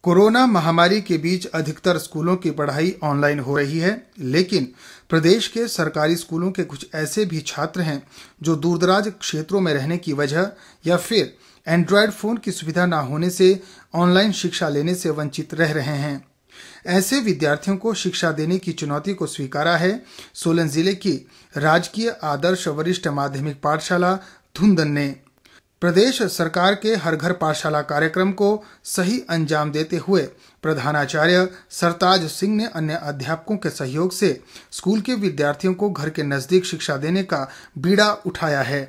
Corona महामारी के बीच अधिकतर स्कूलों की पढ़ाई ऑनलाइन हो रही है, लेकिन प्रदेश के सरकारी स्कूलों के कुछ ऐसे भी छात्र हैं जो दूरदराज क्षेत्रों में रहने की वजह या फिर एंड्रॉयड फोन की सुविधा न होने से ऑनलाइन शिक्षा लेने से वंचित रह रहे हैं। ऐसे विद्यार्थियों को शिक्षा देने की चुनौती को स्वीकारा है सोलन जिले की राजकीय आदर्श वरिष्ठ माध्यमिक पाठशाला धुंदन ने। प्रदेश सरकार के हर घर पाठशाला कार्यक्रम को सही अंजाम देते हुए प्रधानाचार्य सरताज सिंह ने अन्य अध्यापकों के सहयोग से स्कूल के विद्यार्थियों को घर के नजदीक शिक्षा देने का बीड़ा उठाया है।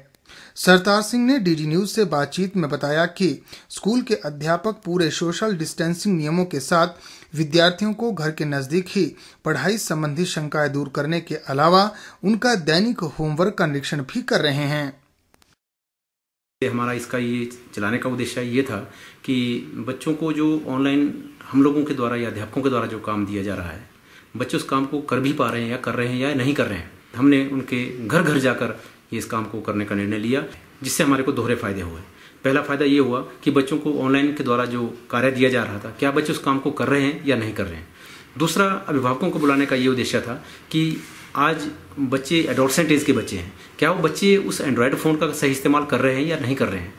सरताज सिंह ने डीडी न्यूज से बातचीत में बताया कि स्कूल के अध्यापक पूरे सोशल डिस्टेंसिंग नियमों के साथ विद्यार्थियों को घर के नजदीक ही पढ़ाई संबंधी शंकाएं दूर करने के अलावा उनका दैनिक होमवर्क का निरीक्षण भी कर रहे हैं। हमारा इसका ये चलाने का उद्देश्य ये था कि बच्चों को जो ऑनलाइन हम लोगों के द्वारा या अध्यापकों के द्वारा जो काम दिया जा रहा है, बच्चे उस काम को कर भी पा रहे हैं या कर रहे हैं या नहीं कर रहे हैं। हमने उनके घर घर जाकर इस काम को करने का निर्णय लिया, जिससे हमारे को दोहरे फायदे हुए। पहला फायदा ये हुआ कि बच्चों को ऑनलाइन के द्वारा जो कार्य दिया जा रहा था, क्या बच्चे उस काम को कर रहे हैं या नहीं कर रहे हैं। दूसरा, अभिभावकों को बुलाने का ये उद्देश्य था कि आज बच्चे एडोलसेंट एज के बच्चे हैं, क्या वो बच्चे उस एंड्रॉयड फोन का सही इस्तेमाल कर रहे हैं या नहीं कर रहे हैं।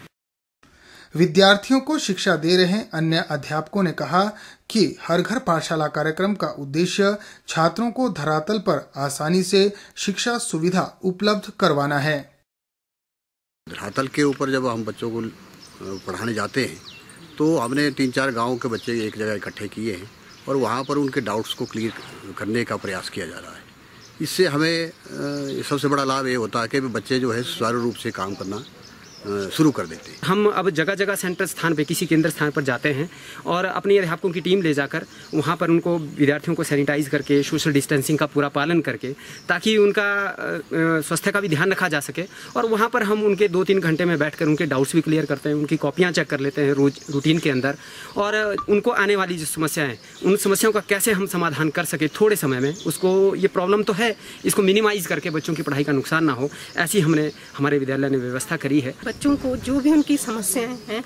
विद्यार्थियों को शिक्षा दे रहे अन्य अध्यापकों ने कहा कि हर घर पाठशाला कार्यक्रम का उद्देश्य छात्रों को धरातल पर आसानी से शिक्षा सुविधा उपलब्ध करवाना है। धरातल के ऊपर जब हम बच्चों को पढ़ाने जाते हैं तो हमने 3-4 गाँव के बच्चे एक जगह इकट्ठे किए हैं और वहाँ पर उनके डाउट्स को क्लियर करने का प्रयास किया जा रहा है। इससे हमें सबसे बड़ा लाभ ये होता है कि बच्चे जो है सुचारू रूप से काम करना शुरू कर देते हैं। हम अब जगह जगह सेंटर स्थान पे किसी केंद्र स्थान पर जाते हैं और अपनी अध्यापकों की टीम ले जाकर वहाँ पर उनको विद्यार्थियों को सैनिटाइज करके सोशल डिस्टेंसिंग का पूरा पालन करके ताकि उनका स्वास्थ्य का भी ध्यान रखा जा सके। और वहाँ पर हम उनके 2-3 घंटे में बैठकर उनके डाउट्स भी क्लियर करते हैं, उनकी कॉपियाँ चेक कर लेते हैं रोज रूटीन के अंदर, और उनको आने वाली जो समस्याएँ हैं उन समस्याओं का कैसे हम समाधान कर सके थोड़े समय में। उसको ये प्रॉब्लम तो है, इसको मिनिमाइज करके बच्चों की पढ़ाई का नुकसान ना हो, ऐसी हमने हमारे विद्यालय ने व्यवस्था करी है। बच्चों को जो भी उनकी समस्याएं हैं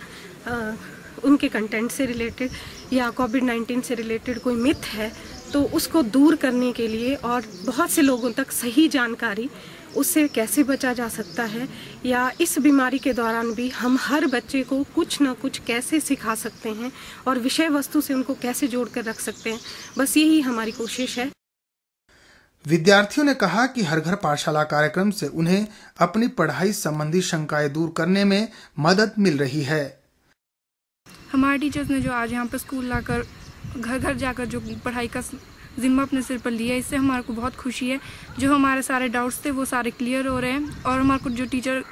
उनके कंटेंट से रिलेटेड या कोविड-19 से रिलेटेड कोई मिथ है तो उसको दूर करने के लिए और बहुत से लोगों तक सही जानकारी उससे कैसे बचा जा सकता है या इस बीमारी के दौरान भी हम हर बच्चे को कुछ ना कुछ कैसे सिखा सकते हैं और विषय वस्तु से उनको कैसे जोड़ कर रख सकते हैं, बस यही हमारी कोशिश है। विद्यार्थियों ने कहा कि हर घर पाठशाला कार्यक्रम से उन्हें अपनी पढ़ाई संबंधी शंकाएं दूर करने में मदद मिल रही है। हमारे टीचर्स ने जो आज यहाँ पर स्कूल लाकर घर घर जाकर जो पढ़ाई का जिम्मा अपने सिर पर लिया, इससे हमारे को बहुत खुशी है। जो हमारे सारे डाउट्स थे वो सारे क्लियर हो रहे हैं और हमारे को जो टीचर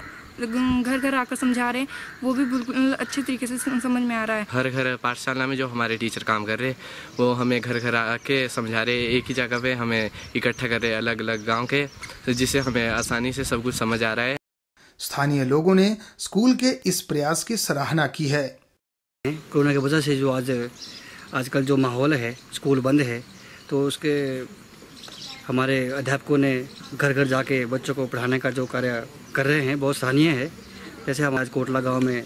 घर घर आकर समझा रहे हैं वो भी बिल्कुल अच्छे तरीके से समझ में आ रहा है। हर घर पाठशाला में जो हमारे टीचर काम कर रहे हैं वो हमें घर घर आके समझा रहे, एक ही जगह पे हमें इकट्ठा कर रहे अलग अलग गांव के, तो जिससे हमें आसानी से सब कुछ समझ आ रहा है। स्थानीय लोगों ने स्कूल के इस प्रयास की सराहना की है। कोरोना की वजह से जो आजकल जो माहौल है, स्कूल बंद है, तो उसके हमारे अध्यापकों ने घर घर जाके बच्चों को पढ़ाने का जो कार्य कर रहे हैं बहुत सराहनीय है। जैसे हम आज कोटला गांव में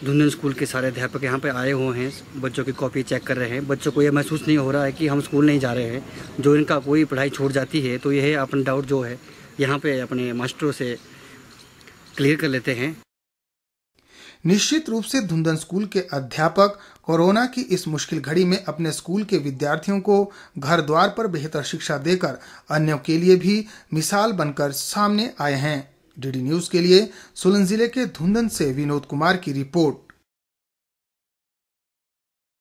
धुंदन स्कूल के सारे अध्यापक यहाँ पे आए हुए हैं, बच्चों की कॉपी चेक कर रहे हैं। बच्चों को ये महसूस नहीं हो रहा है कि हम स्कूल नहीं जा रहे हैं। जो इनका कोई पढ़ाई छूट जाती है तो यह अपना डाउट जो है यहाँ पे अपने मास्टरों से क्लियर कर लेते हैं। निश्चित रूप से धुंदन स्कूल के अध्यापक कोरोना की इस मुश्किल घड़ी में अपने स्कूल के विद्यार्थियों को घर द्वार पर बेहतर शिक्षा देकर अन्यों के लिए भी मिसाल बनकर सामने आए हैं। डीडी न्यूज के लिए सोलन जिले के धुंदन से विनोद कुमार की रिपोर्ट।